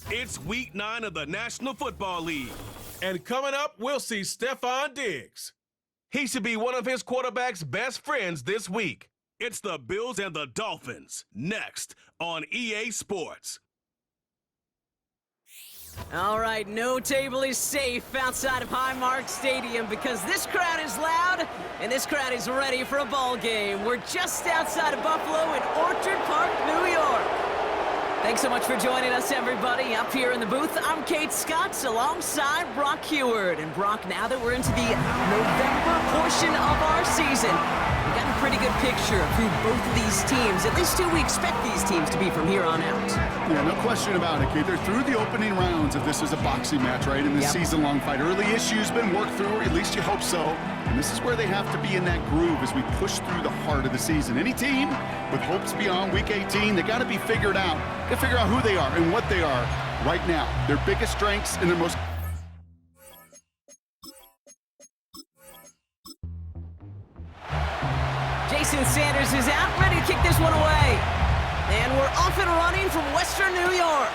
It's Week 9 of the National Football League. And coming up, we'll see Stephon Diggs. He should be one of his quarterback's best friends this week. It's the Bills and the Dolphins, next on EA Sports. All right, no table is safe outside of Highmark Stadium because this crowd is loud and this crowd is ready for a ball game. We're just outside of Buffalo in Orchard Park, New York. Thanks so much for joining us, everybody. Up here in the booth, I'm Kate Scott alongside Brock Heward. And Brock, now that we're into the November portion of our season, we got a pretty good picture of who both of these teams, at least who we expect these teams to be from here on out. Yeah, no question about it, Kate. They're through the opening rounds if this is a boxing match, right? In this season-long fight. Early issues been worked through, or at least you hope so. And this is where they have to be in that groove as we push through the heart of the season. Any team with hopes beyond Week 18, they got to be figured out. Got to figure out who they are and what they are right now. Their biggest strengths and their most... Jason Sanders is out, ready to kick this one away. And we're off and running from Western New York.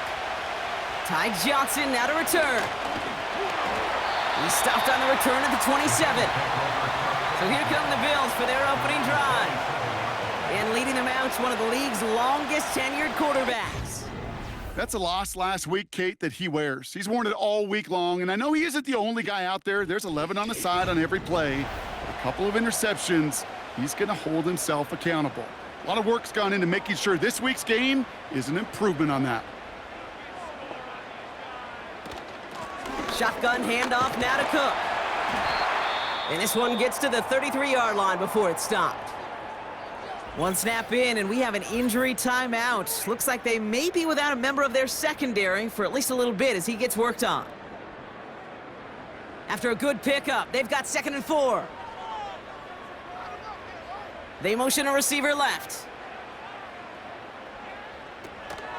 Ty Johnson now to return. He stopped on the return at the 27. So here come the Bills for their opening drive. And leading them out, one of the league's longest tenured quarterbacks. That's a loss last week, Kate, that he wears. He's worn it all week long, and I know he isn't the only guy out there. There's 11 on the side on every play. A couple of interceptions. He's going to hold himself accountable. A lot of work's gone into making sure this week's game is an improvement on that. Shotgun handoff now to Cook. And this one gets to the 33-yard line before it's stopped. One snap in, and we have an injury timeout. Looks like they may be without a member of their secondary for at least a little bit as he gets worked on. After a good pickup, they've got 2nd and 4. They motion a receiver left.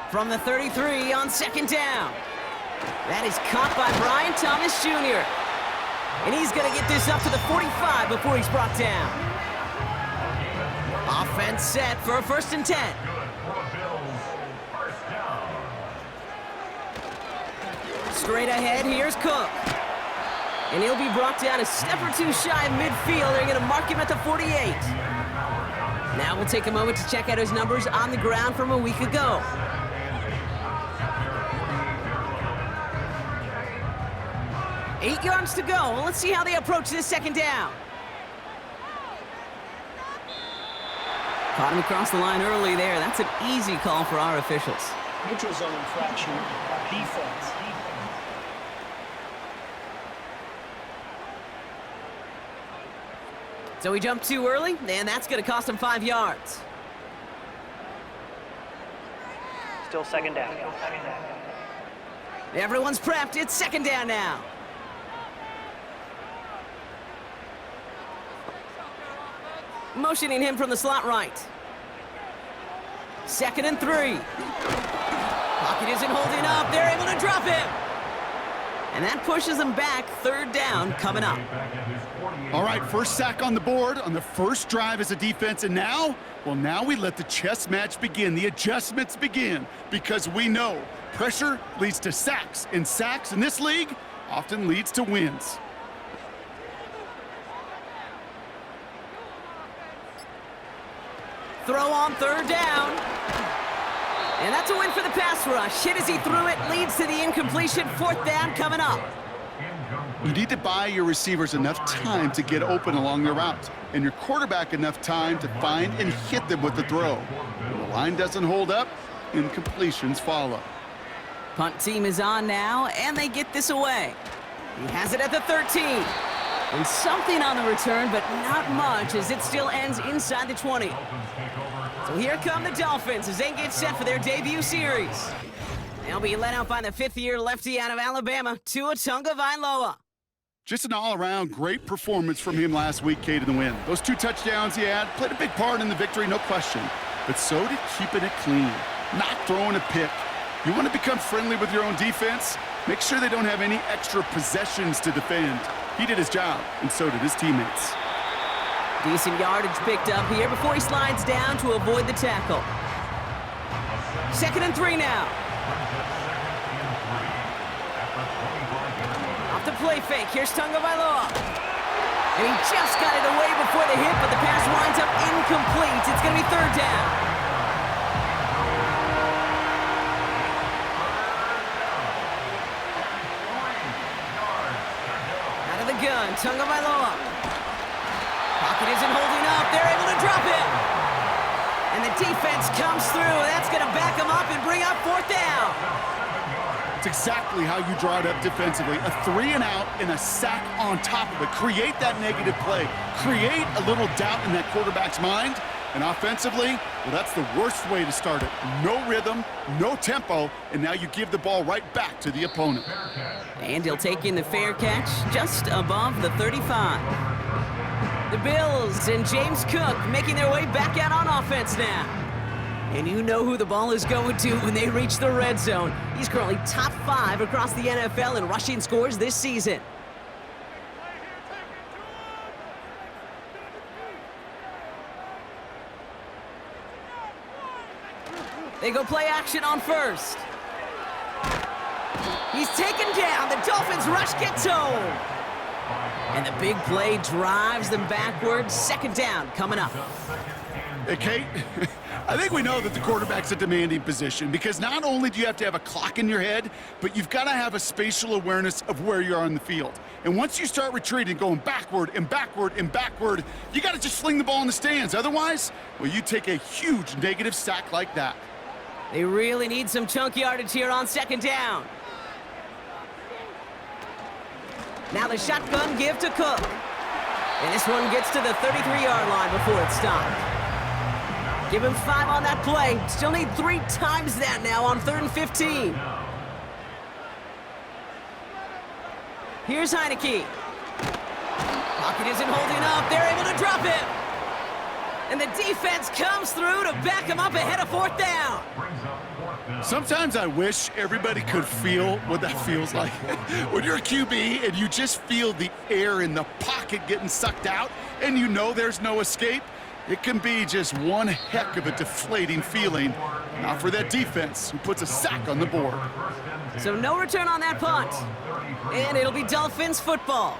From the 33 on 2nd down. That is caught by Brian Thomas Jr. And he's going to get this up to the 45 before he's brought down. Offense set for a 1st and 10. Straight ahead, here's Cook. And he'll be brought down a step or two shy of midfield. They're going to mark him at the 48. Now we'll take a moment to check out his numbers on the ground from a week ago. 8 yards to go. Well, let's see how they approach this 2nd down. Caught him across the line early there. That's an easy call for our officials. Neutral zone infraction, defense. So he jumped too early, and that's going to cost him 5 yards. Still 2nd down. Everyone's prepped. It's 2nd down now. Motioning him from the slot right. 2nd and 3. Pocket isn't holding up. They're able to drop him. And that pushes them back. 3rd down coming up. All right, first sack on the board on the first drive as a defense, and now, well, now we let the chess match begin, the adjustments begin, because we know pressure leads to sacks, and sacks in this league often leads to wins. Throw on 3rd down. And that's a win for the pass rush. Hit as he threw it, leads to the incompletion. 4th down coming up. You need to buy your receivers enough time to get open along their route, and your quarterback enough time to find and hit them with the throw. When the line doesn't hold up, incompletions follow. Punt team is on now, and they get this away. He has it at the 13. And something on the return, but not much, as it still ends inside the 20. So here come the Dolphins as they get set for their debut series. They'll be led out by the 5th-year lefty out of Alabama, Tua Tagovailoa. Just an all-around great performance from him last week, Kate, in the win. Those 2 touchdowns he had played a big part in the victory, no question. But so did keeping it clean, not throwing a pick. You want to become friendly with your own defense? Make sure they don't have any extra possessions to defend. He did his job, and so did his teammates. Decent yardage picked up here before he slides down to avoid the tackle. 2nd and 3 now. the play fake. Here's Tagovailoa. And he just got it away before the hit, but the pass winds up incomplete. It's going to be third down. Out of the gun, Tagovailoa. Pocket isn't holding up. They're able to drop it. And the defense comes through. That's going to back them up and bring up fourth down. It's exactly how you draw it up defensively. A 3-and-out and a sack on top of it. Create that negative play. Create a little doubt in that quarterback's mind. And offensively, well, that's the worst way to start it. No rhythm, no tempo, and now you give the ball right back to the opponent. And he'll take in the fair catch just above the 35. The Bills and James Cook making their way back out on offense now. And you know who the ball is going to when they reach the red zone. He's currently top 5 across the NFL in rushing scores this season. They go play action on first. He's taken down. The Dolphins rush gets home. And the big play drives them backwards. Second down coming up. Hey, Kate, I think we know that the quarterback's a demanding position because not only do you have to have a clock in your head, but you've got to have a spatial awareness of where you are on the field. And once you start retreating, going backward and backward and backward, you got to just fling the ball in the stands. Otherwise, well, you take a huge negative sack like that. They really need some chunk yardage here on second down. Now the shotgun give to Cook. And this one gets to the 33-yard line before it's stopped. Give him 5 on that play. Still need 3 times that now on 3rd and 15. Here's Heineke. Pocket isn't holding up. They're able to drop it. And the defense comes through to back him up ahead of 4th down. Sometimes I wish everybody could feel what that feels like. When you're a QB and you just feel the air in the pocket getting sucked out and you know there's no escape, it can be just one heck of a deflating feeling. Not for that defense who puts a sack on the board. So no return on that punt. And it'll be Dolphins football.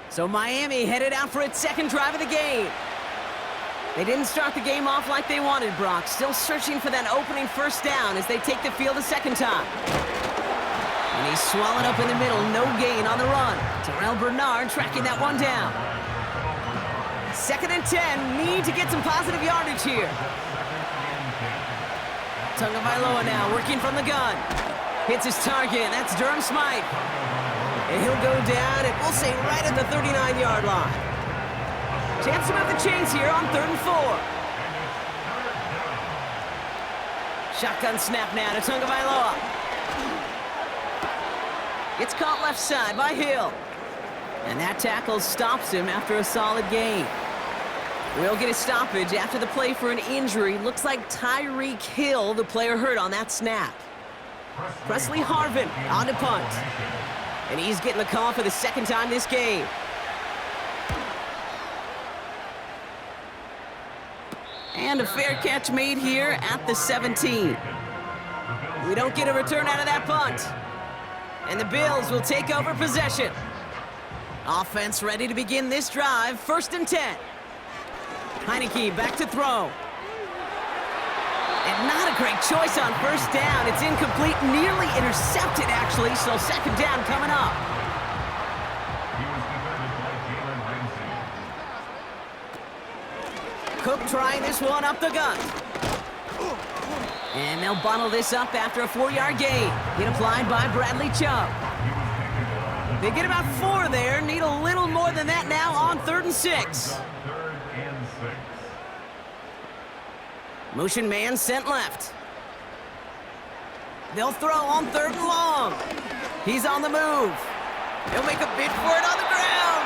So Miami headed out for its second drive of the game. They didn't start the game off like they wanted, Brock. Still searching for that opening first down as they take the field a second time. And he's swallowed up in the middle. No gain on the run. Terrell Bernard tracking that one down. 2nd and 10. Need to get some positive yardage here. Tagovailoa now working from the gun. Hits his target. That's Durham Smythe. And he'll go down, and we'll say right at the 39-yard line. Chance to move the chains here on 3rd and 4. Shotgun snap now to Tagovailoa. Gets caught left side by Hill. And that tackle stops him after a solid gain. We'll get a stoppage after the play for an injury. Looks like Tyreek Hill, the player hurt on that snap. Presley Harvin on to punt. And he's getting the call for the second time this game. And a fair catch made here at the 17. We don't get a return out of that punt. And the Bills will take over possession. Offense ready to begin this drive. 1st and 10. Heineke back to throw. And not a great choice on first down. It's incomplete, nearly intercepted actually, so second down coming up. Cook trying this one up the gut. And they'll bundle this up after a 4-yard gain. Hit applied by Bradley Chubb. They get about 4 there. Need a little more than that now on 3rd and 6. Motion man sent left. They'll throw on 3rd and long. He's on the move. He'll make a bid for it on the ground.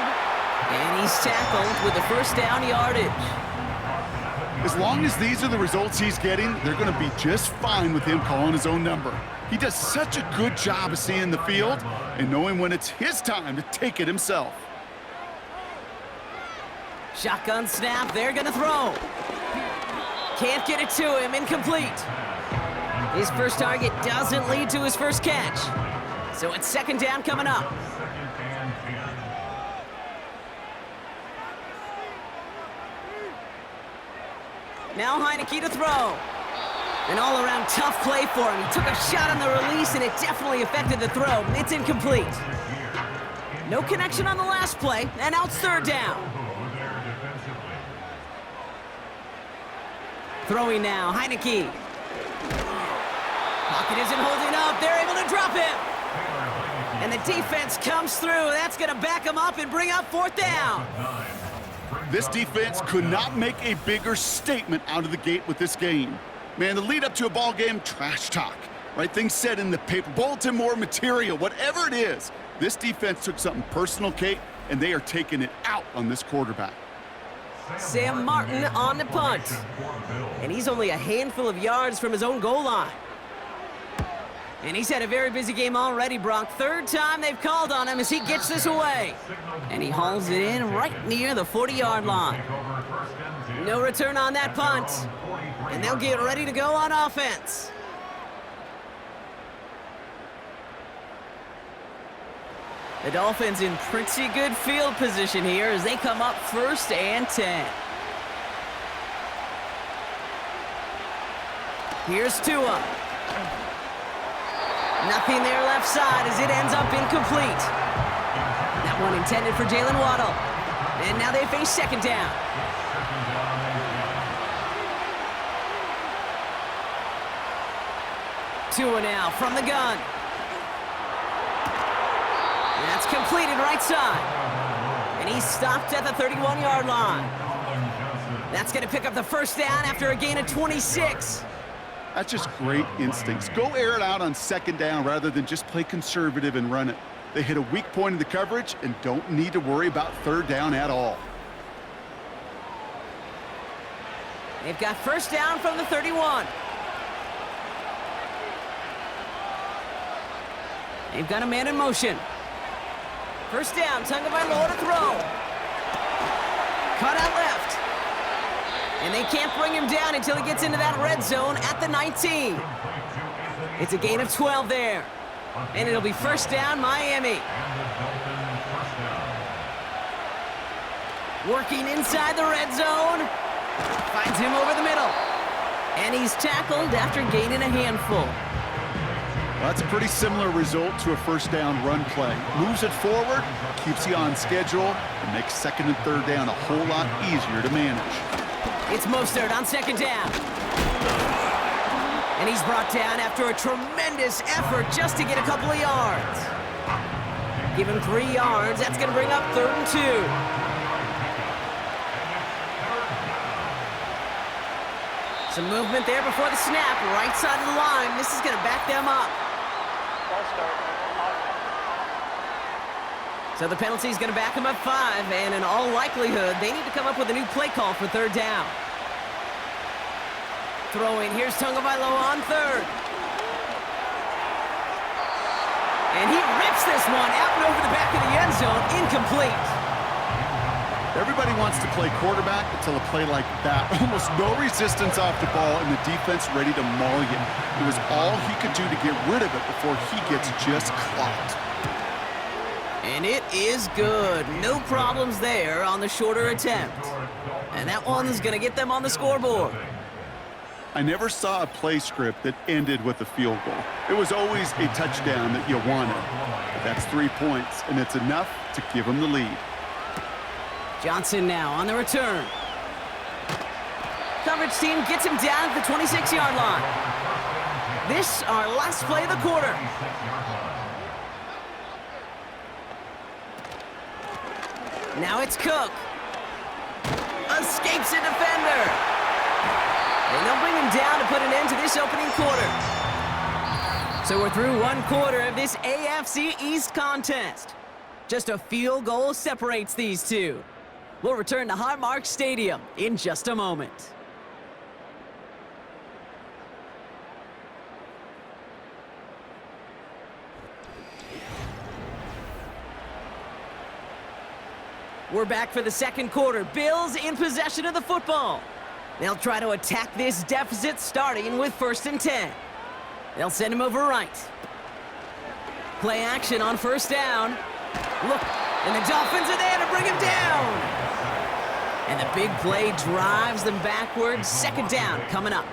And he's tackled with the first down yardage. As long as these are the results he's getting, they're going to be just fine with him calling his own number. He does such a good job of seeing the field and knowing when it's his time to take it himself. Shotgun snap, they're going to throw. Can't get it to him, incomplete. His first target doesn't lead to his first catch. So it's second down coming up. Now Heineke to throw. An all-around tough play for him. He took a shot on the release, and it definitely affected the throw. It's incomplete. No connection on the last play, and now it's third down. Throwing now, Heineke. Pocket isn't holding up. They're able to drop him. And the defense comes through. That's going to back him up and bring up fourth down. This defense could not make a bigger statement out of the gate with this game. Man, the lead up to a ball game, trash talk, right? Things said in the paper, bulletin board material, whatever it is. This defense took something personal, Kate, and they are taking it out on this quarterback. Sam Martin on the punt. And he's only a handful of yards from his own goal line. And he's had a very busy game already, Brock. Third time they've called on him as he gets this away. And he hauls it in right near the 40-yard line. No return on that punt. And they'll get ready to go on offense. The Dolphins in pretty good field position here as they come up 1st and 10. Here's Tua. Nothing there left side as it ends up incomplete. That one intended for Jalen Waddle. And now they face second down. Tua now from the gun. That's completed right side. And he's stopped at the 31-yard line. That's going to pick up the first down after a gain of 26. That's just great instincts. Go air it out on second down rather than just play conservative and run it. They hit a weak point in the coverage and don't need to worry about third down at all. They've got first down from the 31. They've got a man in motion. First down, Tagovailoa to throw. Cut out left. And they can't bring him down until he gets into that red zone at the 19. It's a gain of 12 there. And it'll be first down, Miami. Working inside the red zone. Finds him over the middle. And he's tackled after gaining a handful. Well, that's a pretty similar result to a first down run play. Moves it forward, keeps you on schedule, and makes second and third down a whole lot easier to manage. It's Mostert on second down. And he's brought down after a tremendous effort just to get a couple of yards. Give him 3 yards. That's going to bring up 3rd and 2. Some movement there before the snap. Right side of the line. This is going to back them up. So the penalty is going to back them up 5, and in all likelihood, they need to come up with a new play call for third down. Throwing, here's Tagovailoa on third. And he rips this one out and over the back of the end zone, incomplete. Everybody wants to play quarterback until a play like that. Almost no resistance off the ball and the defense ready to maul you. It was all he could do to get rid of it before he gets just clocked. And it is good. No problems there on the shorter attempt. And that one's going to get them on the scoreboard. I never saw a play script that ended with a field goal. It was always a touchdown that you wanted. But that's 3 points, and it's enough to give them the lead. Johnson now on the return. Coverage team gets him down at the 26-yard line. This our last play of the quarter. Now it's Cook. Escapes a defender. And they'll bring him down to put an end to this opening quarter. So we're through 1 quarter of this AFC East contest. Just a field goal separates these two. We'll return to Highmark Stadium in just a moment. We're back for the second quarter. Bills in possession of the football. They'll try to attack this deficit starting with 1st and 10. They'll send him over right. Play action on first down. Look, and the Dolphins are there to bring him down. And the big play drives them backwards. Second down coming up.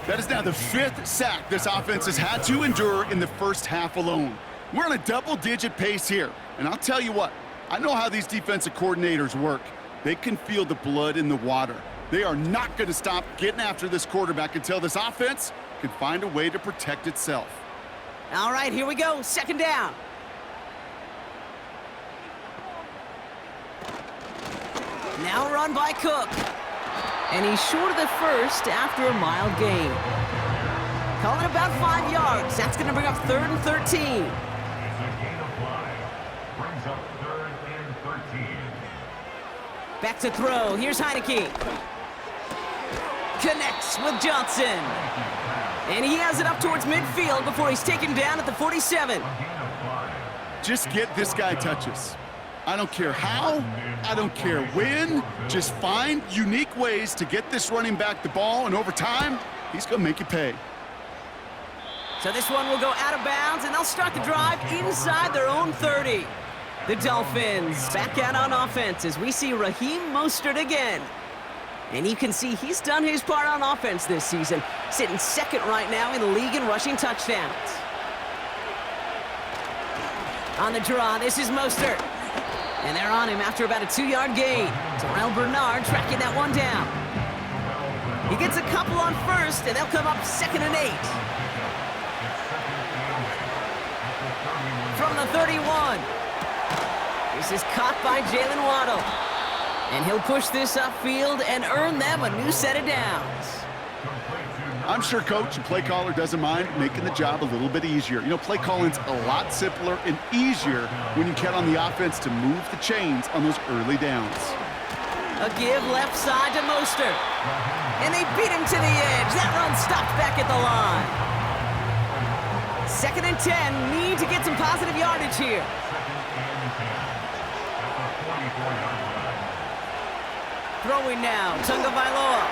That is now the 5th sack this offense has had to endure in the first half alone. We're on a double-digit pace here. And I'll tell you what, I know how these defensive coordinators work. They can feel the blood in the water. They are not going to stop getting after this quarterback until this offense can find a way to protect itself. All right, here we go. Second down. Now run by Cook. And he's short of the first after a mild gain. Calling about 5 yards. That's going to bring up 3rd and 13. Back to throw. Here's Heineke. Connects with Johnson. And he has it up towards midfield before he's taken down at the 47. Just get this guy touches. I don't care how, I don't care when. Just find unique ways to get this running back the ball, and over time, he's going to make you pay. So this one will go out of bounds, and they'll start the drive inside their own 30. The Dolphins back out on offense as we see Raheem Mostert again. And you can see he's done his part on offense this season, sitting second right now in the league in rushing touchdowns. On the draw, this is Mostert. And they're on him after about a 2-yard gain. Terrell Bernard tracking that one down. He gets a couple on first, and they'll come up 2nd and 8. From the 31. This is caught by Jalen Waddle. And he'll push this upfield and earn them a new set of downs. I'm sure coach and play caller doesn't mind making the job a little bit easier. You know, play calling's a lot simpler and easier when you count on the offense to move the chains on those early downs. A give left side to Mostert. And they beat him to the edge. That run stopped back at the line. 2nd and 10. Need to get some positive yardage here. Throwing now. Tagovailoa.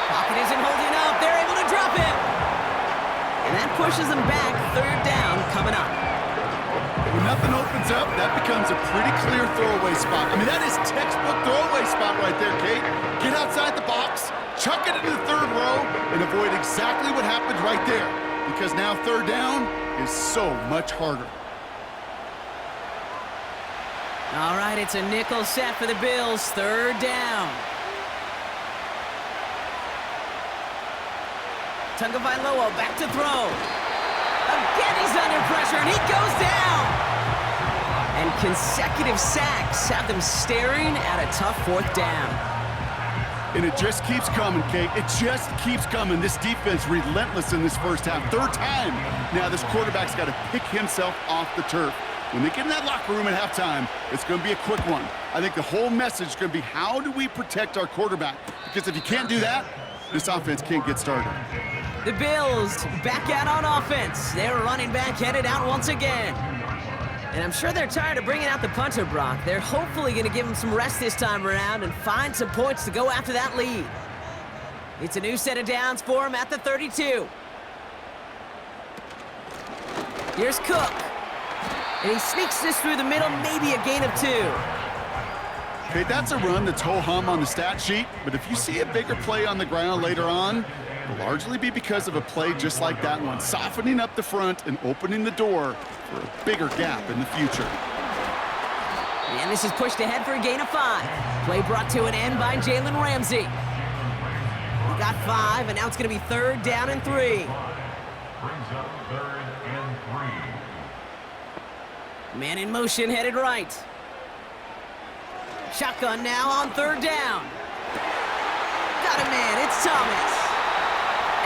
Pocket isn't holding up. They're able to drop him. And that pushes them back. 3rd down coming up. When nothing opens up, that becomes a pretty clear throwaway spot. I mean, that is textbook throwaway spot right there, Kate. Get outside the box, chuck it into the 3rd row, and avoid exactly what happened right there. Because now 3rd down is so much harder. All right, it's a nickel set for the Bills. 3rd down. Tagovailoa back to throw. Again, he's under pressure, and he goes down. And consecutive sacks have them staring at a tough 4th down. And it just keeps coming, Kate. It just keeps coming. This defense relentless in this first half. 3rd time. Now this quarterback's got to pick himself off the turf. When they get in that locker room at halftime, it's going to be a quick one. I think the whole message is going to be, how do we protect our quarterback? Because if you can't do that, this offense can't get started. The Bills back out on offense. Their running back headed out once again. And I'm sure they're tired of bringing out the punter, Brock. They're hopefully going to give him some rest this time around and find some points to go after that lead. It's a new set of downs for him at the 32. Here's Cook. And he sneaks this through the middle, maybe a gain of 2. Okay, that's a run that's ho-hum on the stat sheet, but if you see a bigger play on the ground later on, it'll largely be because of a play just like that one, softening up the front and opening the door for a bigger gap in the future. And this is pushed ahead for a gain of 5. Play brought to an end by Jalen Ramsey. He got 5, and now it's going to be 3rd down and 3. Brings up 3rd and 3. Man in motion, headed right. Shotgun now on 3rd down. Got a man, it's Thomas.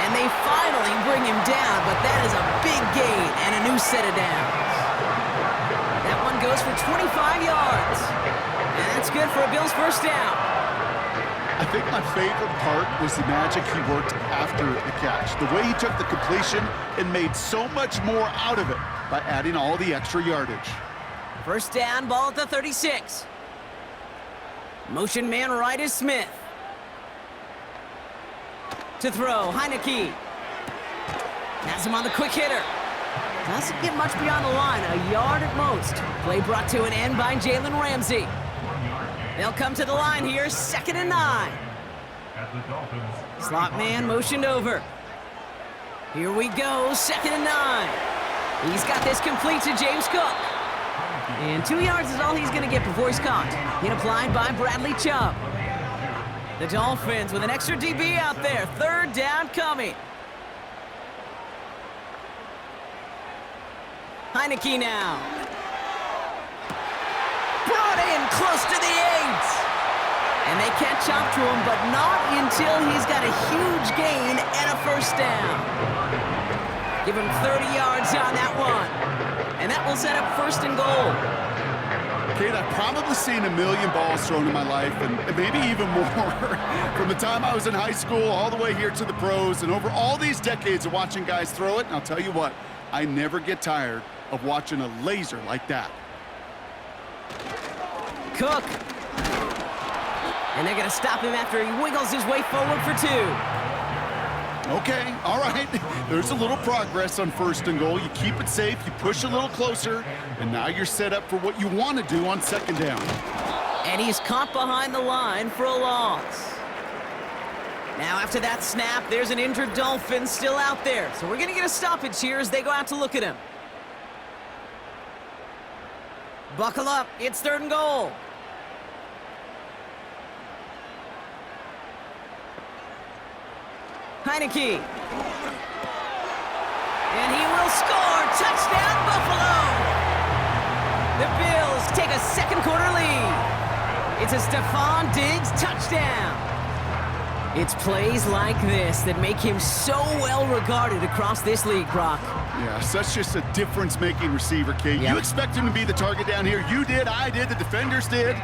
And they finally bring him down, but that is a big gain and a new set of downs. That one goes for 25 yards. And that's good for a Bills 1st down. I think my favorite part was the magic he worked after the catch. The way he took the completion and made so much more out of it by adding all the extra yardage. 1st down, ball at the 36. Motion man right is Smith. To throw, Heineke. Has him on the quick hitter. Doesn't get much beyond the line, a yard at most. Play brought to an end by Jalen Ramsey. They'll come to the line here, 2nd and 9. At the Dolphins. Slot man motioned over. Here we go, 2nd and 9. He's got this complete to James Cook. And 2 yards is all he's going to get before he's caught. Hit applied by Bradley Chubb. The Dolphins with an extra DB out there. 3rd down coming. Heineke now. Brought in close to the 8. And they catch up to him, but not until he's got a huge gain and a 1st down. Give him 30 yards on that one. And that will set up 1st and goal. Kate, I've probably seen a million balls thrown in my life, and maybe even more. From the time I was in high school all the way here to the pros, and over all these decades of watching guys throw it, and I'll tell you what, I never get tired of watching a laser like that. Cook. And they're going to stop him after he wiggles his way forward for 2. Okay, all right. There's a little progress on 1st and goal. You keep it safe, you push a little closer, and now you're set up for what you want to do on 2nd down. And he's caught behind the line for a loss. Now after that snap, there's an injured Dolphin still out there. So we're going to get a stoppage here as they go out to look at him. Buckle up, it's 3rd and goal. Heineke. And he will score. Touchdown, Buffalo. The Bills take a 2nd quarter lead. It's a Stephon Diggs touchdown. It's plays like this that make him so well regarded across this league, Brock. Yeah, such just a difference-making receiver, Kate. Yep. You expect him to be the target down here. You did, I did, the defenders did.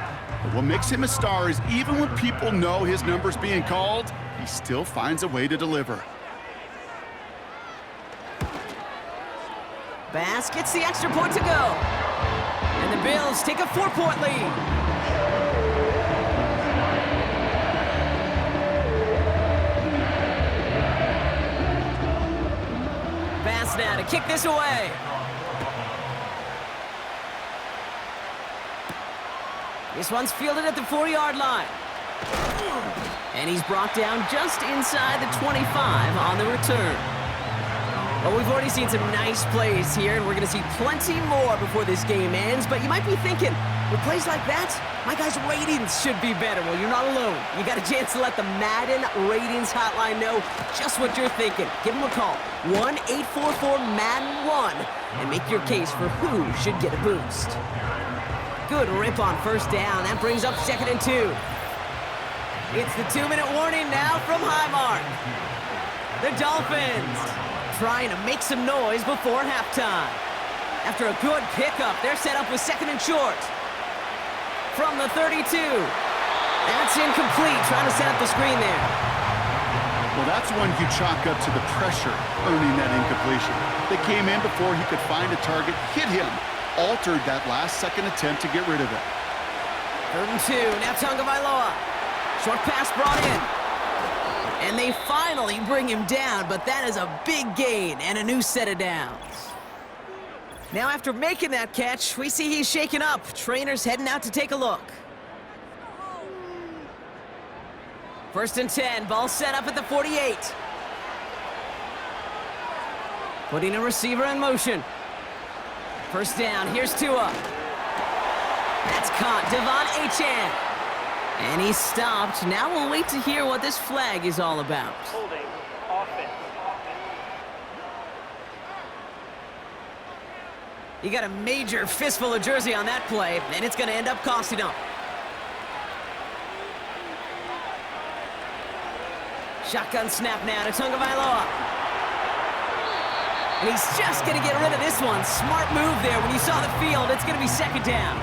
But what makes him a star is even when people know his number's being called, he still finds a way to deliver. Bass gets the extra point to go. And the Bills take a 4-point lead. Bass now to kick this away. This one's fielded at the 4-yard line. And he's brought down just inside the 25 on the return. Well, we've already seen some nice plays here, and we're going to see plenty more before this game ends. But you might be thinking, with plays like that, my guys' ratings should be better. Well, you're not alone. You got a chance to let the Madden Ratings Hotline know just what you're thinking. Give them a call, 1-844-MADDEN-1, and make your case for who should get a boost. Good rip on 1st down. That brings up 2nd and 2. It's the 2-minute warning now from Highmark. The Dolphins trying to make some noise before halftime. After a good pickup, they're set up with 2nd and short. From the 32. That's incomplete, trying to set up the screen there. Well, that's one you chalk up to the pressure earning that incompletion. They came in before he could find a target, hit him, altered that last 2nd attempt to get rid of it. 3rd and 2, now Tagovailoa. Short pass brought in. And they finally bring him down, but that is a big gain and a new set of downs. Now after making that catch, we see he's shaken up. Trainers heading out to take a look. 1st and 10, ball set up at the 48. Putting a receiver in motion. 1st down, here's Tua. That's caught, Devon Achane. And he's stopped. Now we'll wait to hear what this flag is all about. Holding offense. You got a major fistful of jersey on that play, and it's going to end up costing him. Shotgun snap now to Tagovailoa. And he's just going to get rid of this one. Smart move there. When you saw the field, it's going to be 2nd down.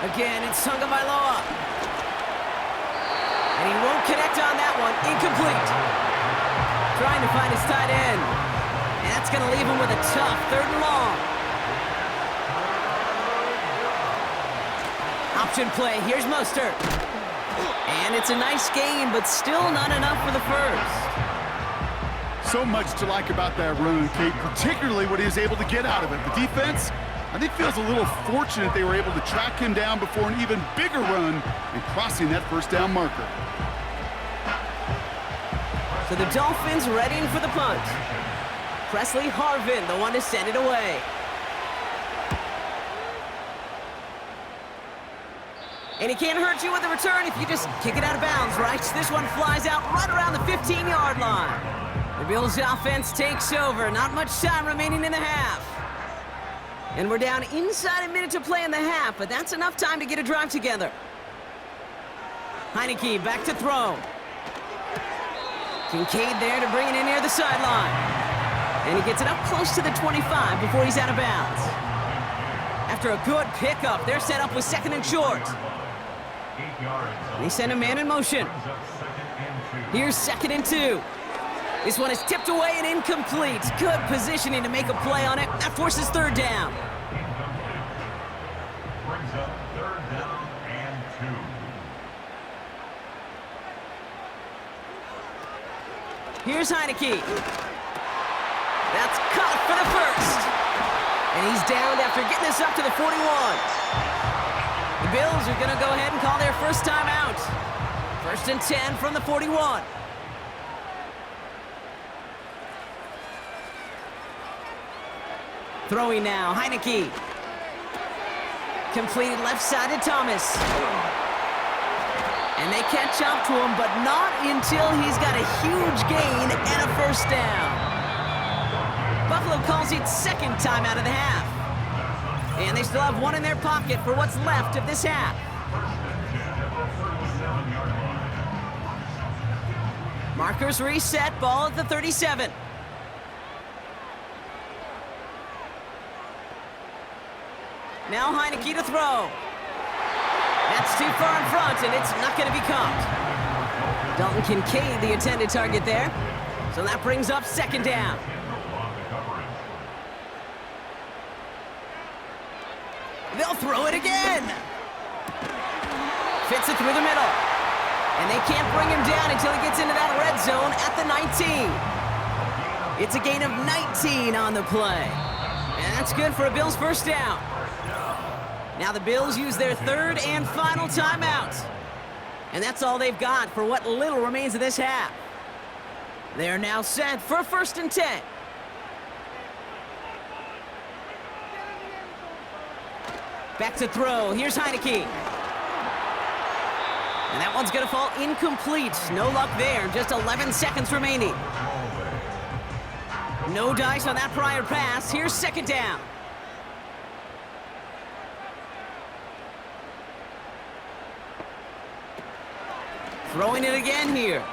Again, it's Tagovailoa. And he won't connect on that one. Incomplete. Trying to find his tight end. And that's going to leave him with a tough 3rd and long. Option play. Here's Mostert. And it's a nice gain, but still not enough for the 1st. So much to like about that run, Kate, particularly what he was able to get out of it. The defense, I think, feels a little fortunate they were able to track him down before an even bigger run and crossing that first down marker. So the Dolphins readying for the punt. Presley Harvin, the one to send it away. And he can't hurt you with a return if you just kick it out of bounds, right? This one flies out right around the 15-yard line. The Bills' offense takes over. Not much time remaining in the half. And we're down inside a minute to play in the half, but that's enough time to get a drive together. Heineke back to throw. Kincaid there to bring it in near the sideline. And he gets it up close to the 25 before he's out of bounds. After a good pickup, they're set up with second and short. They send a man in motion. Here's second and 2. This one is tipped away and incomplete. Good positioning to make a play on it. That forces third down. Brings up third down and 2. Here's Heineke. That's caught for the first. And he's downed after getting this up to the 41. The Bills are going to go ahead and call their first timeout. First and 10 from the 41. Throwing now, Heineke. Completed left side to Thomas. And they catch up to him, but not until he's got a huge gain and a first down. Buffalo calls it second time out of the half. And they still have one in their pocket for what's left of this half. Markers reset, ball at the 37. Now Heineke to throw. That's too far in front, and it's not going to be caught. Dalton Kincaid, the intended target there. So that brings up second down. They'll throw it again. Fits it through the middle. And they can't bring him down until he gets into that red zone at the 19. It's a gain of 19 on the play. And that's good for a Bills first down. Now the Bills use their third and final timeout. And that's all they've got for what little remains of this half. They're now set for first and 10. Back to throw. Here's Heineke. And that one's going to fall incomplete. No luck there. Just 11 seconds remaining. No dice on that prior pass. Here's second down. Throwing it again here.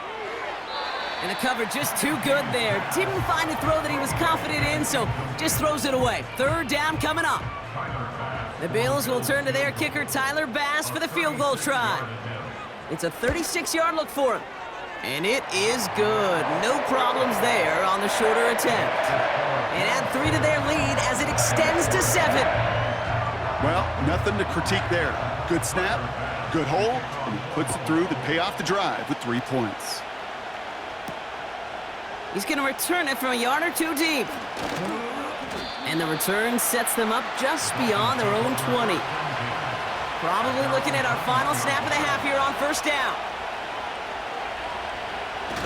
And the cover just too good there. Didn't find a throw that he was confident in, so just throws it away. Third down coming up. The Bills will turn to their kicker, Tyler Bass, for the field goal try. It's a 36-yard look for him. And it is good. No problems there on the shorter attempt. And add 3 to their lead as it extends to 7. Well, nothing to critique there. Good snap, good hold, and he puts it through to pay off the drive with 3 points. He's going to return it from a yard or 2 deep. And the return sets them up just beyond their own 20. Probably looking at our final snap of the half here on first down.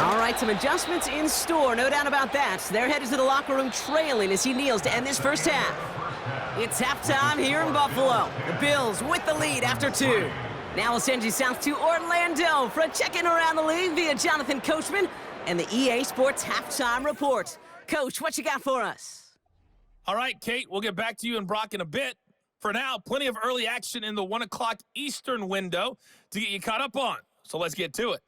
All right, some adjustments in store, no doubt about that. They're headed to the locker room trailing as he kneels to end this first half. It's halftime here in Buffalo. The Bills with the lead after 2. Now we'll send you south to Orlando for a check-in around the league via Jonathan Coachman and the EA Sports Halftime Report. Coach, what you got for us? All right, Kate, we'll get back to you and Brock in a bit. For now, plenty of early action in the 1 o'clock Eastern window to get you caught up on. So let's get to it.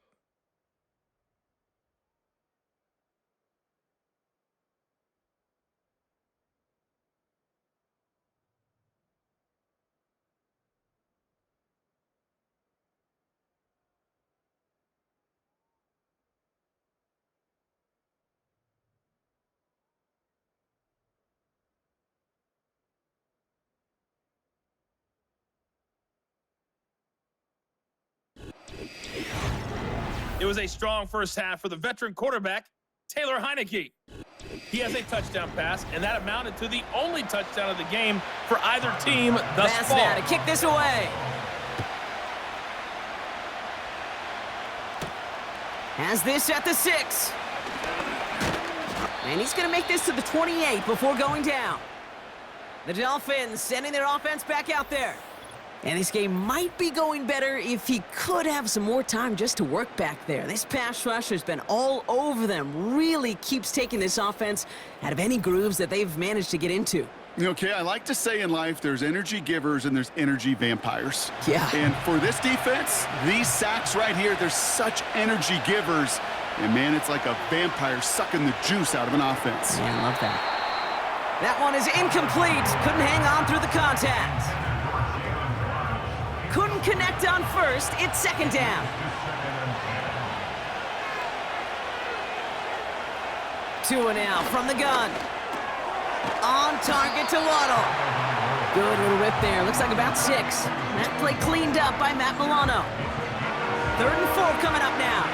It was a strong first half for the veteran quarterback, Taylor Heineke. He has a touchdown pass, and that amounted to the only touchdown of the game for either team thus Pass far. now to kick this away. Has this at the 6. And he's going to make this to the 28 before going down. The Dolphins sending their offense back out there. And this game might be going better if he could have some more time just to work back there. This pass rush has been all over them. Really keeps taking this offense out of any grooves that they've managed to get into. Okay, I like to say in life there's energy givers and there's energy vampires. Yeah. And for this defense, these sacks right here, they're such energy givers. And man, it's like a vampire sucking the juice out of an offense. Yeah, I love that. That one is incomplete. Couldn't hang on through the contact. Couldn't connect on first. It's second down. Tua now from the gun. On target to Waddle. Good little rip there. Looks like about 6. That play cleaned up by Matt Milano. 3rd and 4 coming up now.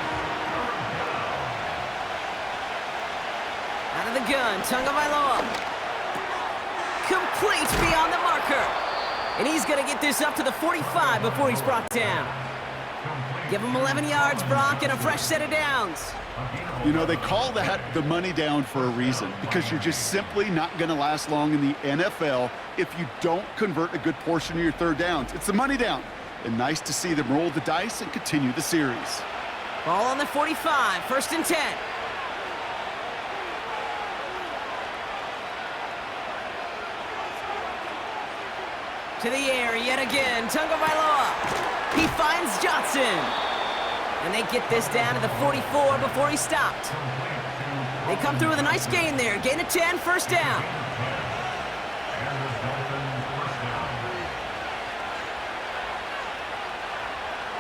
Out of the gun, Tagovailoa. Complete beyond the marker. And he's going to get this up to the 45 before he's brought down. Give him 11 yards, Brock, and a fresh set of downs. You know, they call that the money down for a reason, because you're just simply not going to last long in the NFL if you don't convert a good portion of your third downs. It's the money down. And nice to see them roll the dice and continue the series. Ball on the 45, 1st and 10. To the air yet again, Tagovailoa. He finds Johnson. And they get this down to the 44 before he stopped. They come through with a nice gain there. Gain of 10, 1st down.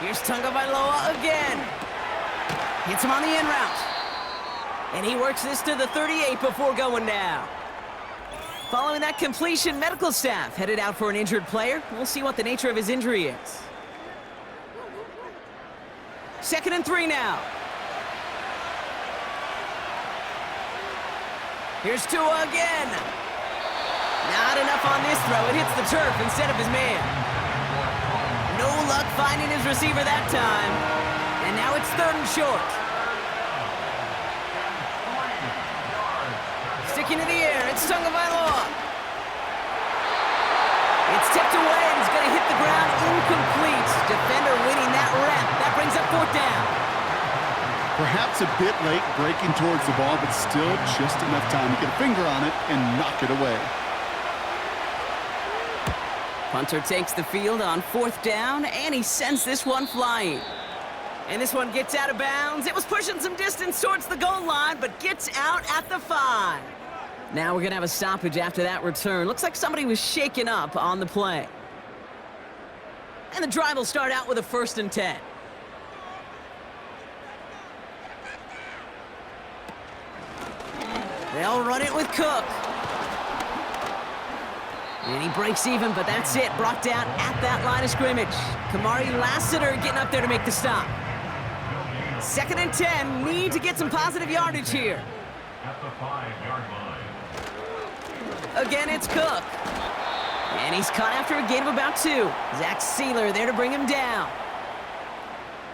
Here's Tagovailoa again. Hits him on the in route. And he works this to the 38 before going down. Following that completion, medical staff headed out for an injured player. We'll see what the nature of his injury is. 2nd and 3 now. Here's Tua again. Not enough on this throw. It hits the turf instead of his man. No luck finding his receiver that time. And now it's 3rd and short. Sticking to the air, it's Tagovailoa. It's tipped away and he's going to hit the ground incomplete. Defender winning that rep. That brings up 4th down. Perhaps a bit late breaking towards the ball, but still just enough time to get a finger on it and knock it away. Punter takes the field on 4th down, and he sends this one flying. And this one gets out of bounds. It was pushing some distance towards the goal line, but gets out at the 5. Now we're going to have a stoppage after that return. Looks like somebody was shaken up on the play. And the drive will start out with a 1st and 10. They'll run it with Cook. And he breaks even, but that's it. Brought down at that line of scrimmage. Kamari Lassiter getting up there to make the stop. 2nd and 10. Need to get some positive yardage here. At the 5-yard line. Again, it's Cook. And he's caught after a gain of about 2. Zach Sealer there to bring him down.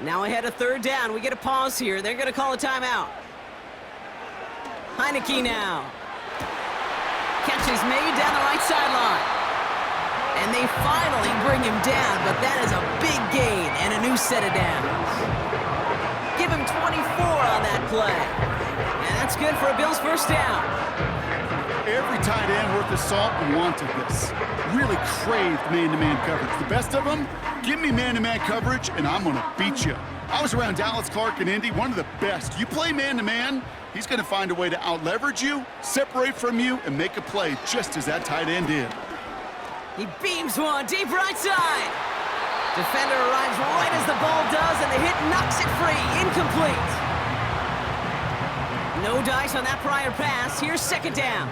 Now ahead of 3rd down. We get a pause here. They're going to call a timeout. Heineke now. Catch is made down the right sideline. And they finally bring him down, but that is a big gain and a new set of downs. Give him 24 on that play. And that's good for a Bills 1st down. Every tight end worth his salt wanted this. Really craved man-to-man coverage. The best of them, give me man-to-man coverage and I'm going to beat you. I was around Dallas Clark and Indy, one of the best. You play man-to-man, he's going to find a way to out-leverage you, separate from you, and make a play just as that tight end did. He beams one deep right side. Defender arrives right as the ball does, and the hit knocks it free. Incomplete. No dice on that prior pass. Here's 2nd down.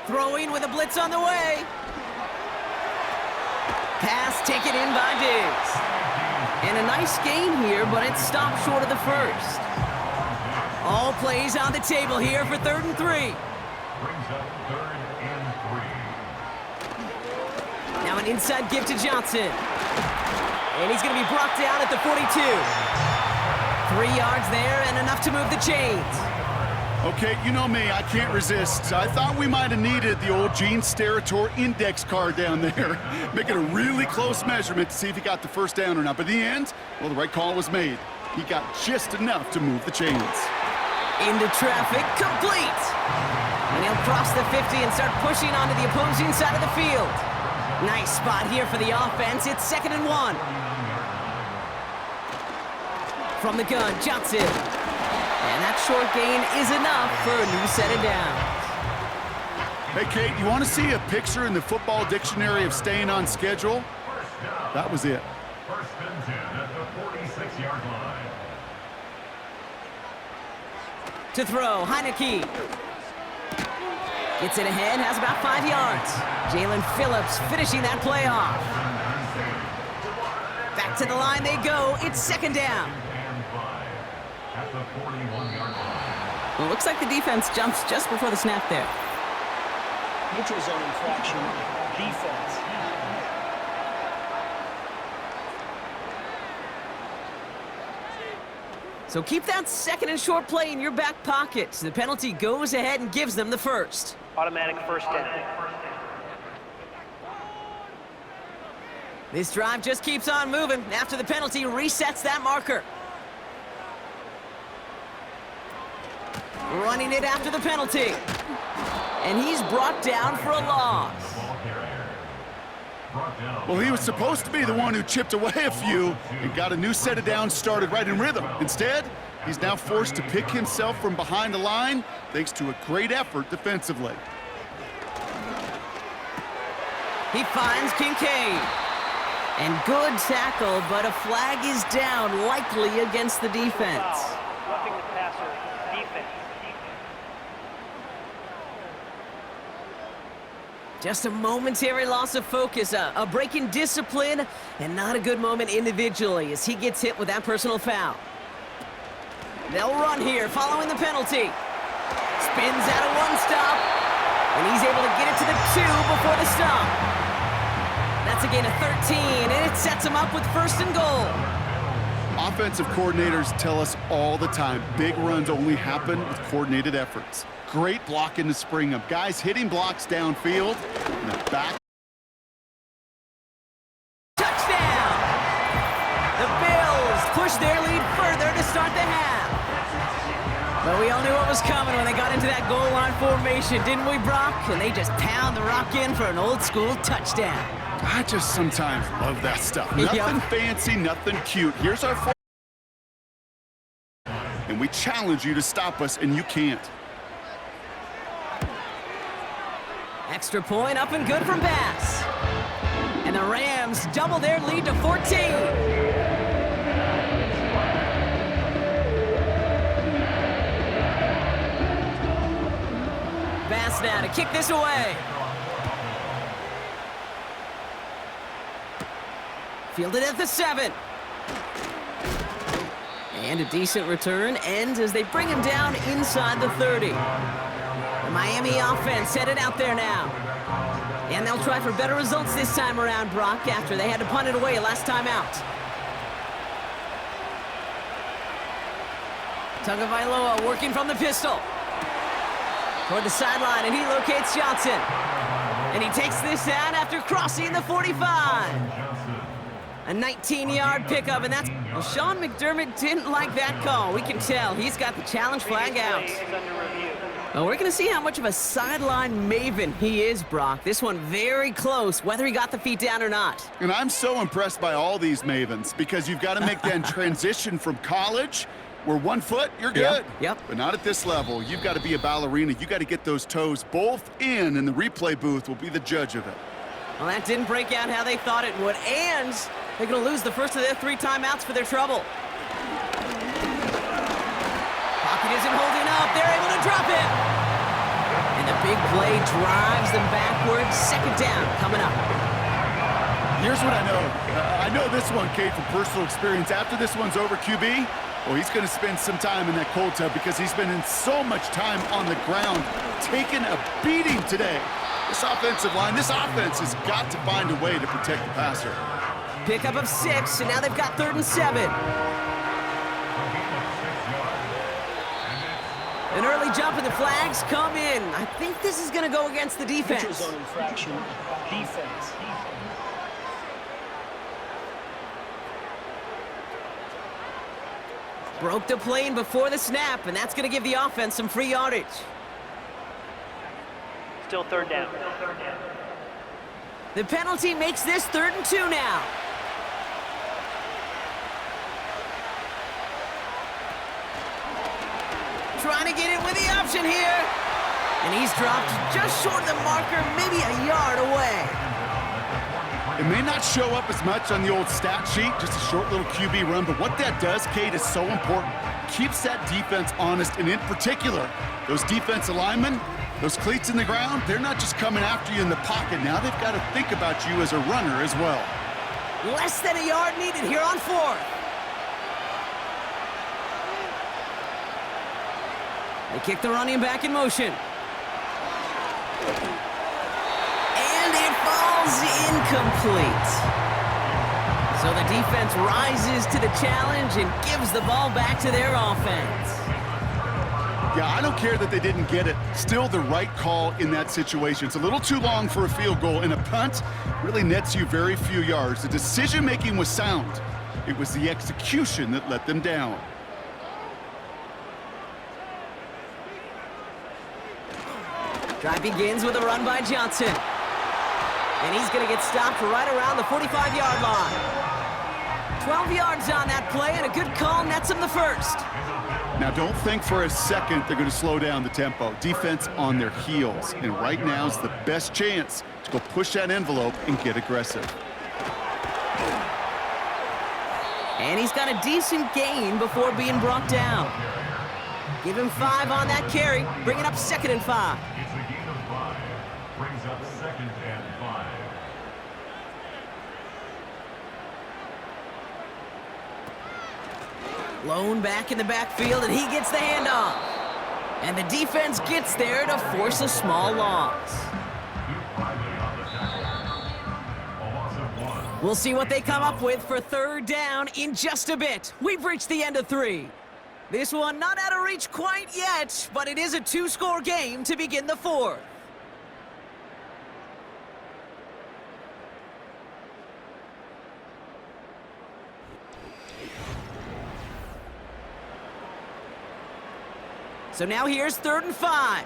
Throwing with a blitz on the way. Pass taken in by Diggs. And a nice gain here, but it stopped short of the first. All plays on the table here for 3rd and 3. Brings up 3rd and 3. Now an inside give to Johnson. And he's going to be brought down at the 42. 3 yards there and enough to move the chains. Okay, you know me, I can't resist. I thought we might have needed the old Gene Steratore index card down there. Making a really close measurement to see if he got the first down or not. But in the end, well, the right call was made. He got just enough to move the chains. Into traffic, complete. And he'll cross the 50 and start pushing onto the opposing side of the field. Nice spot here for the offense. It's 2nd and 1. From the gun, Johnson. And that short gain is enough for a new set of downs. Hey, Kate, you want to see a picture in the football dictionary of staying on schedule? That was it. 1st and 10 at the 46-yard line. To throw, Heineke. Gets it ahead, has about 5 yards. Jalen Phillips finishing that play off. Back to the line they go. It's 2nd down. At the 41-yard line. Well, looks like the defense jumps just before the snap there. Neutral zone infraction. Defense. So keep that 2nd and short play in your back pocket. The penalty goes ahead and gives them the first. Automatic 1st down. This drive just keeps on moving. After the penalty resets that marker. Running it after the penalty. And he's brought down for a loss. Well, he was supposed to be the one who chipped away a few and got a new set of downs started right in rhythm. Instead, he's now forced to pick himself from behind the line thanks to a great effort defensively. He finds Kincaid. And good tackle, but a flag is down, likely against the defense. Roughing the passer. Defense. Just a momentary loss of focus, a break in discipline, and not a good moment individually as he gets hit with that personal foul. They'll run here following the penalty. Spins out of 1 stop, and he's able to get it to the 2 before the stop. That's a gain of 13, and it sets him up with 1st and goal. Offensive coordinators tell us all the time, big runs only happen with coordinated efforts. Great block in the spring of guys hitting blocks downfield. And the back. Touchdown! The Bills push their lead further to start the half. But we all knew what was coming when they got into that goal line formation, didn't we, Brock? And they just pound the rock in for an old-school touchdown. I just sometimes love that stuff. Nothing fancy, nothing cute. Here's our and we challenge you to stop us, and you can't. Extra point up and good from Bass. And the Rams double their lead to 14. Bass now to kick this away. Fielded at the 7. And a decent return ends as they bring him down inside the 30. The Miami offense headed out there now. And they'll try for better results this time around, Brock, after they had to punt it away last time out. Tagovailoa working from the pistol. Toward the sideline, and he locates Johnson. And he takes this down after crossing the 45. A 19-yard pickup, and that's... Well, Sean McDermott didn't like that call. We can tell. He's got the challenge flag out. Well, we're going to see how much of a sideline maven he is, Brock. This one very close, whether he got the feet down or not. And I'm so impressed by all these mavens because you've got to make that transition from college where 1 foot, you're good. Yep. But not at this level. You've got to be a ballerina. You got to get those toes both in, and the replay booth will be the judge of it. Well, that didn't break out how they thought it would, and they're going to lose the first of their 3 timeouts for their trouble. Pocket isn't holding up. They're able to drop it. And the big play drives them backwards. 2nd down coming up. Here's what I know. I know this one, Kate, from personal experience. After this one's over, QB, well, he's going to spend some time in that cold tub because he's been in so much time on the ground, taking a beating today. This offensive line, this offense has got to find a way to protect the passer. Pickup of 6, and now they've got 3rd and 7. An early jump and the flags come in. I think this is going to go against the defense. Neutral zone infraction, defense. Broke the plane before the snap, and that's going to give the offense some free yardage. Still 3rd down. The penalty makes this 3rd and 2 now. Trying to get it with the option here. And he's dropped just short of the marker, maybe a yard away. It may not show up as much on the old stat sheet, just a short little QB run, but what that does, Kate, is so important. Keeps that defense honest, and in particular, those defensive linemen, those cleats in the ground, they're not just coming after you in the pocket. Now they've got to think about you as a runner as well. Less than a yard needed here on 4th. They kick the running back in motion. And it falls incomplete. So the defense rises to the challenge and gives the ball back to their offense. Yeah, I don't care that they didn't get it. Still the right call in that situation. It's a little too long for a field goal, and a punt really nets you very few yards. The decision-making was sound. It was the execution that let them down. Drive begins with a run by Johnson. And he's going to get stopped right around the 45-yard line. 12 yards on that play, and a good call nets him the 1st. Now, don't think for a second they're going to slow down the tempo. Defense on their heels. And right now is the best chance to go push that envelope and get aggressive. And he's got a decent gain before being brought down. Give him 5 on that carry, bring it up 2nd and 5. It's a gain of 5. Brings up 2nd and 5. Lone back in the backfield, and he gets the handoff. And the defense gets there to force a small loss. We'll see what they come up with for 3rd down in just a bit. We've reached the end of 3. This one not out of reach quite yet, but it is a 2-score game to begin the 4th. So now here's 3rd and 5.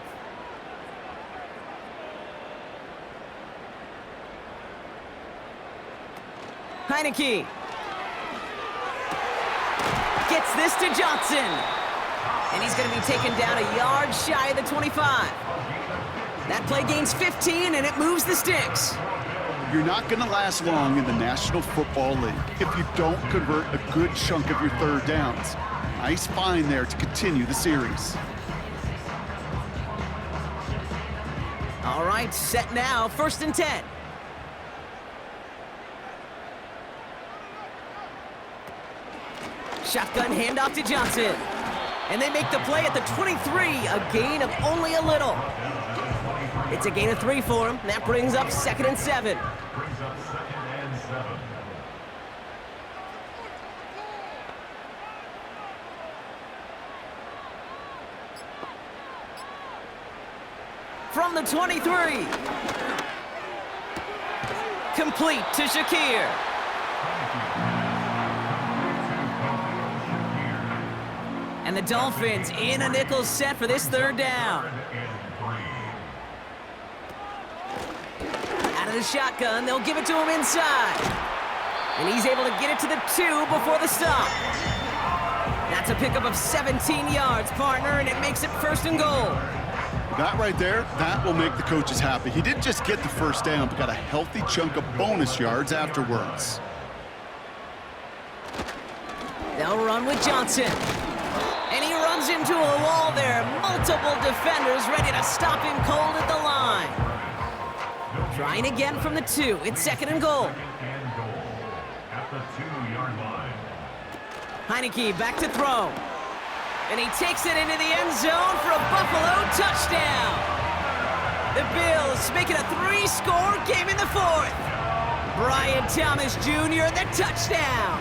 Heineke gets this to Johnson. And he's going to be taken down a yard shy of the 25. That play gains 15, and it moves the sticks. You're not going to last long in the National Football League if you don't convert a good chunk of your 3rd downs. Nice find there to continue the series. All right, set now, 1st and 10. Shotgun handoff to Johnson. And they make the play at the 23, a gain of only a little. It's a gain of 3 for him. That brings up 2nd and 7. Brings up 2nd and 7. From the 23. Complete to Shakir. And the Dolphins in a nickel set for this 3rd down. Out of the shotgun, they'll give it to him inside. And he's able to get it to the 2 before the stop. That's a pickup of 17 yards, partner, and it makes it 1st and goal. That right there, that will make the coaches happy. He didn't just get the 1st down, but got a healthy chunk of bonus yards afterwards. They'll run with Johnson. And he runs into a wall there. Multiple defenders ready to stop him cold at the line. Trying again from the 2. It's 2nd and goal. Heineke back to throw. And he takes it into the end zone for a Buffalo touchdown. The Bills make it a 3-score game in the fourth. Brian Thomas Jr., the touchdown.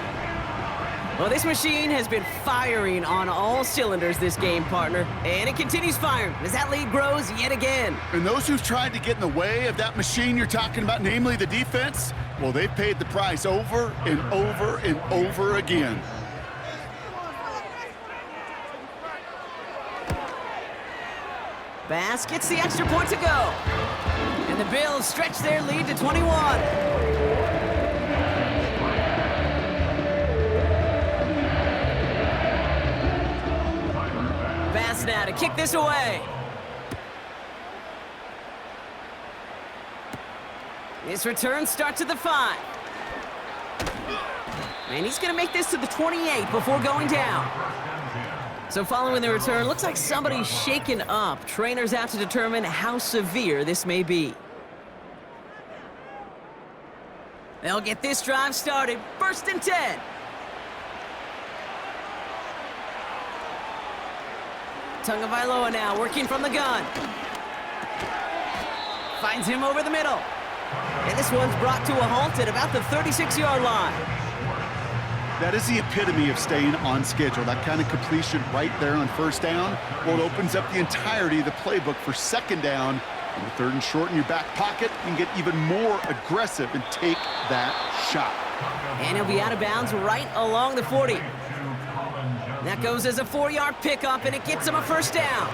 Well, this machine has been firing on all cylinders this game, partner. And it continues firing as that lead grows yet again. And those who've tried to get in the way of that machine you're talking about, namely the defense, well, they've paid the price over and over and over again. Bass gets the extra point to go. And the Bills stretch their lead to 21. Bass now to kick this away. This return starts at the 5. And he's going to make this to the 28 before going down. So following the return, looks like somebody's shaken up. Trainers out to determine how severe this may be. They'll get this drive started. 1st and 10. Tagovailoa now working from the gun. Finds him over the middle. And this one's brought to a halt at about the 36-yard line. That is the epitome of staying on schedule. That kind of completion right there on 1st down. Well, it opens up the entirety of the playbook for 2nd down. On the 3rd and short in your back pocket, you can get even more aggressive and take that shot. And he'll be out of bounds right along the 40. That goes as a 4-yard pickup, and it gets him a 1st down.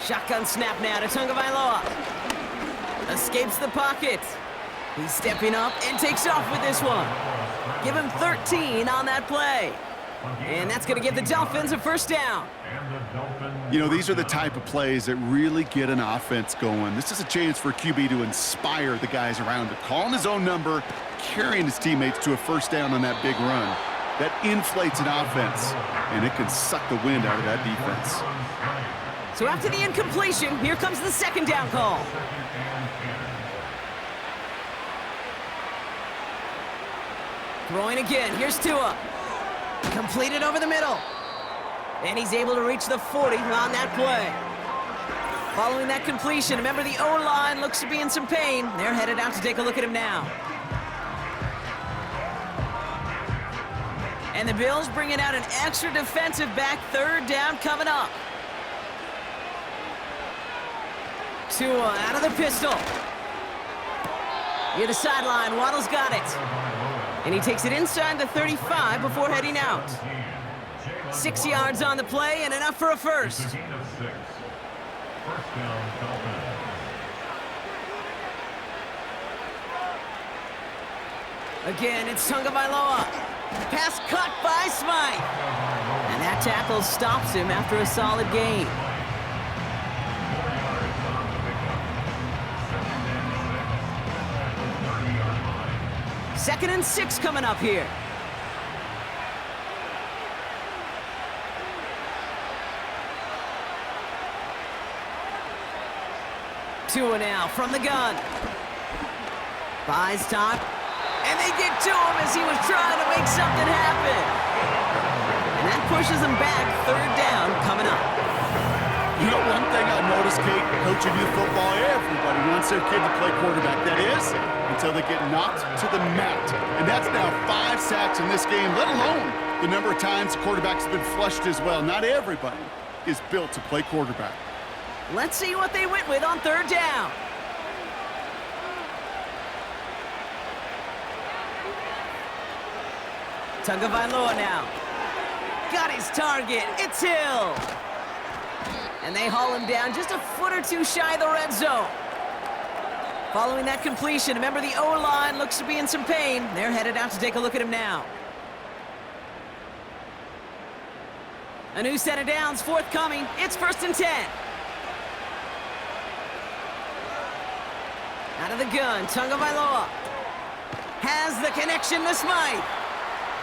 Shotgun snap now to Tagovailoa. Escapes the pocket. He's stepping up and takes off with this one. Give him 13 on that play. And that's going to give the Dolphins a 1st down. You know, these are the type of plays that really get an offense going. This is a chance for QB to inspire the guys around him. Calling his own number, carrying his teammates to a 1st down on that big run. That inflates an offense, and it can suck the wind out of that defense. So after the incompletion, here comes the 2nd down call. Throwing again, here's Tua. Completed over the middle. And he's able to reach the 40 on that play. Following that completion, remember the O-line looks to be in some pain. They're headed out to take a look at him now. And the Bills bringing out an extra defensive back, 3rd down coming up. Tua out of the pistol. Near the sideline, Waddle's got it. And he takes it inside the 35 before heading out. 6 yards on the play and enough for a 1st. Again, it's Tagovailoa. Pass caught by Smythe. And that tackle stops him after a solid gain. Second and 6 coming up here. Tua now from the gun. Buys time. And they get to him as he was trying to make something happen. And that pushes him back. 3rd down coming up. You know, one thing I've noticed, Kate, coaching youth football, everybody wants their kid to play quarterback. That is, until they get knocked to the mat. And that's now 5 sacks in this game, let alone the number of times quarterbacks have been flushed as well. Not everybody is built to play quarterback. Let's see what they went with on 3rd down. Tagovailoa now. Got his target. It's Hill. And they haul him down just a foot or two shy of the red zone. Following that completion, remember the O-line looks to be in some pain. They're headed out to take a look at him now. A new set of downs forthcoming. It's 1st and 10. Out of the gun, Tagovailoa has the connection to Smythe.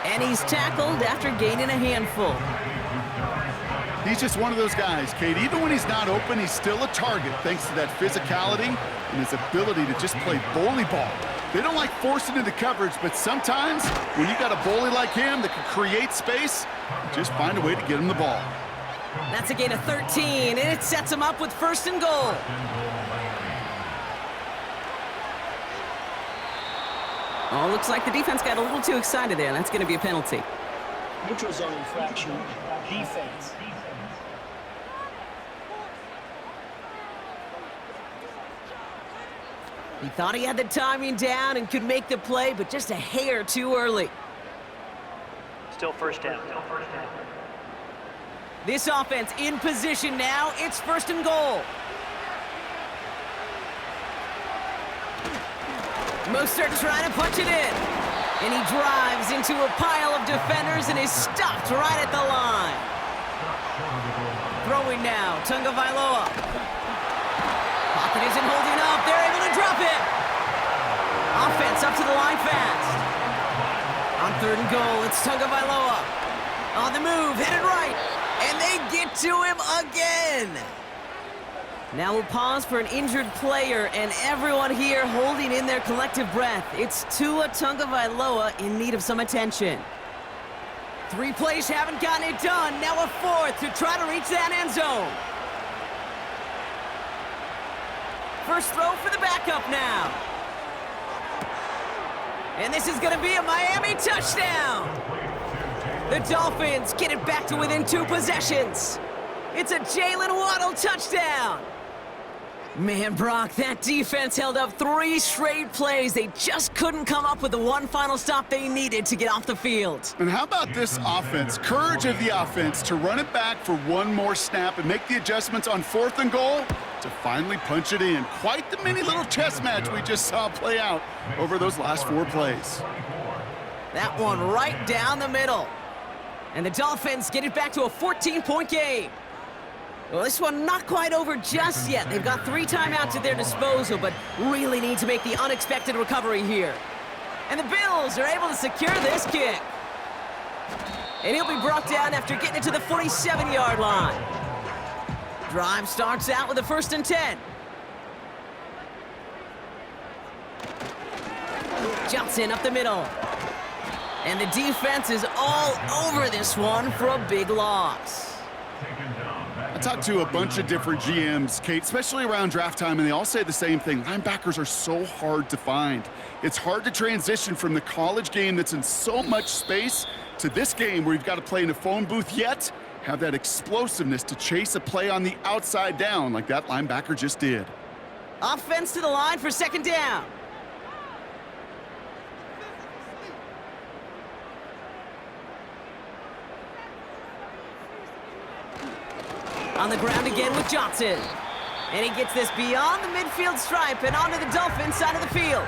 And he's tackled after gaining a handful. He's just one of those guys, Kate. Even when he's not open, he's still a target thanks to that physicality and his ability to just play bully ball. They don't like forcing into coverage, but sometimes when you got a bully like him that can create space, just find a way to get him the ball. That's a gain of 13, and it sets him up with 1st and goal. Oh, looks like the defense got a little too excited there. That's going to be a penalty. Neutral zone infraction, defense. He thought he had the timing down and could make the play, but just a hair too early. Still first down. This offense in position now. It's 1st and goal. Mostert trying to punch it in. And he drives into a pile of defenders and is stopped right at the line. Throwing now, Tagovailoa. Pocket isn't holding up. They're able to drop it. Offense up to the line fast. On 3rd and goal, it's Tagovailoa. On the move, headed right. And they get to him again. Now we'll pause for an injured player, and everyone here holding in their collective breath. It's Tua Tagovailoa in need of some attention. 3 plays haven't gotten it done. Now a 4th to try to reach that end zone. First throw for the backup now. And this is going to be a Miami touchdown. The Dolphins get it back to within 2 possessions. It's a Jalen Waddle touchdown. Man, Brock, that defense held up 3 straight plays. They just couldn't come up with the one final stop they needed to get off the field. And how about this offense? Courage of the offense to run it back for one more snap and make the adjustments on 4th and goal to finally punch it in. Quite the mini little chess match we just saw play out over those last 4 plays. That one right down the middle. And the Dolphins get it back to a 14-point game. Well, this one not quite over just yet. They've got 3 timeouts at their disposal, but really need to make the unexpected recovery here. And the Bills are able to secure this kick. And he'll be brought down after getting it to the 47-yard line. Drive starts out with a 1st and 10. Johnson up the middle. And the defense is all over this one for a big loss. I talked to a bunch of different GMs, Kate, especially around draft time, and they all say the same thing. Linebackers are so hard to find. It's hard to transition from the college game that's in so much space to this game where you've got to play in a phone booth, yet have that explosiveness to chase a play on the outside down like that linebacker just did. Offense to the line for 2nd down. On the ground again with Johnson. And he gets this beyond the midfield stripe and onto the Dolphins side of the field.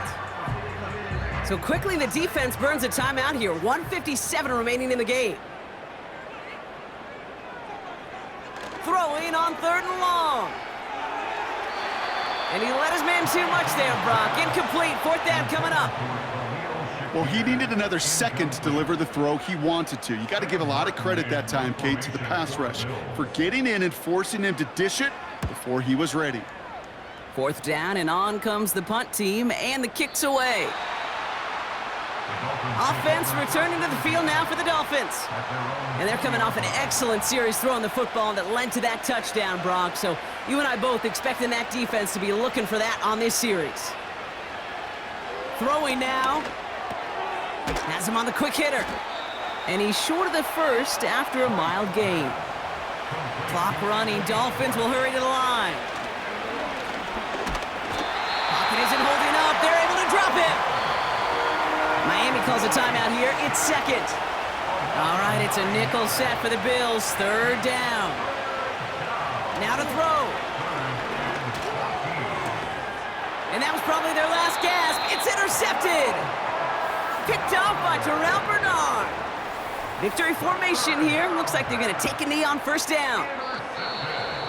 So quickly the defense burns a timeout here. 1:57 remaining in the game. Throwing on 3rd and long. And he let his man too much there, Brock. Incomplete. 4th down coming up. Well, he needed another second to deliver the throw he wanted to. You got to give a lot of credit that time, Kate, to the pass rush for getting in and forcing him to dish it before he was ready. 4th down, and on comes the punt team, and the kick's away. Offense returning to the field now for the Dolphins. And they're coming off an excellent series throwing the football that led to that touchdown, Brock. So you and I both expecting that defense to be looking for that on this series. Throwing now. Has him on the quick hitter. And he's short of the 1st after a mild gain. Clock running. Dolphins will hurry to the line. Pocket isn't holding up. They're able to drop it. Miami calls a timeout here. It's 2nd. All right, it's a nickel set for the Bills. 3rd down. Now to throw. And that was probably their last gasp. It's intercepted. Picked up by Terrell Bernard. Victory formation here. Looks like they're going to take a knee on 1st down.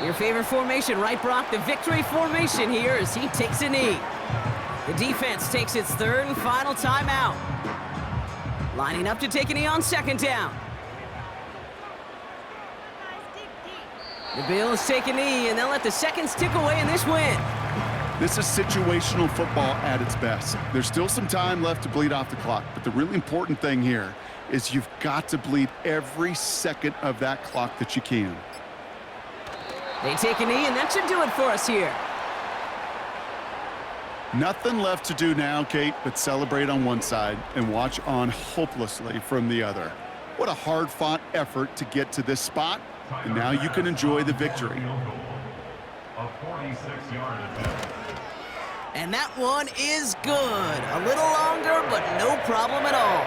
Your favorite formation, right, Brock? The victory formation here as he takes a knee. The defense takes its 3rd and final timeout. Lining up to take a knee on 2nd down. The Bills take a knee, and they'll let the seconds tick away in this win. This is situational football at its best. There's still some time left to bleed off the clock, but the really important thing here is you've got to bleed every second of that clock that you can. They take a knee, and that should do it for us here. Nothing left to do now, Kate, but celebrate on one side and watch on hopelessly from the other. What a hard-fought effort to get to this spot, and now you can enjoy the victory. A 46-yard attempt. And that one is good. A little longer, but no problem at all.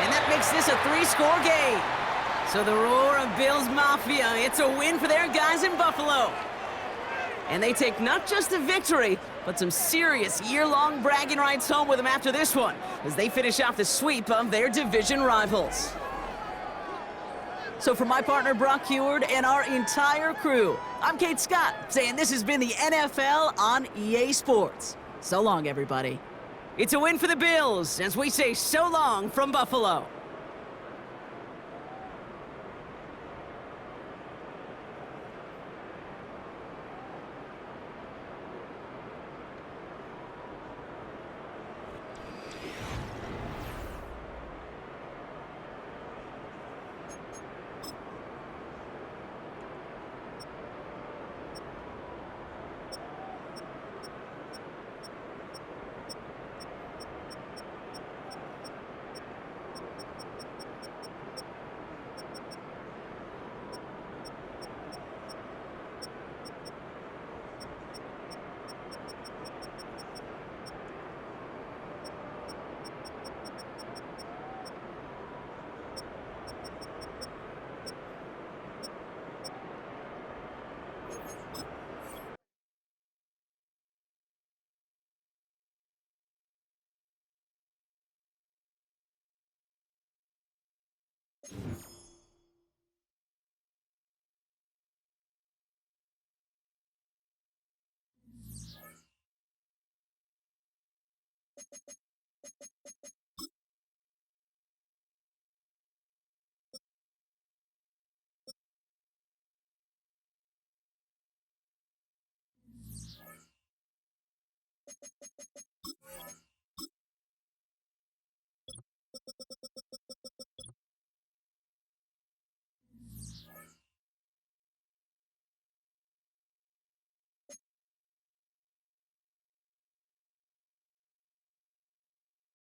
And that makes this a 3-score game. So the roar of Bills Mafia, it's a win for their guys in Buffalo. And they take not just the victory, but some serious year-long bragging rights home with them after this one, as they finish off the sweep of their division rivals. So for my partner Brock Heward and our entire crew, I'm Kate Scott, saying this has been the NFL on EA Sports. So long, everybody. It's a win for the Bills, as we say so long from Buffalo.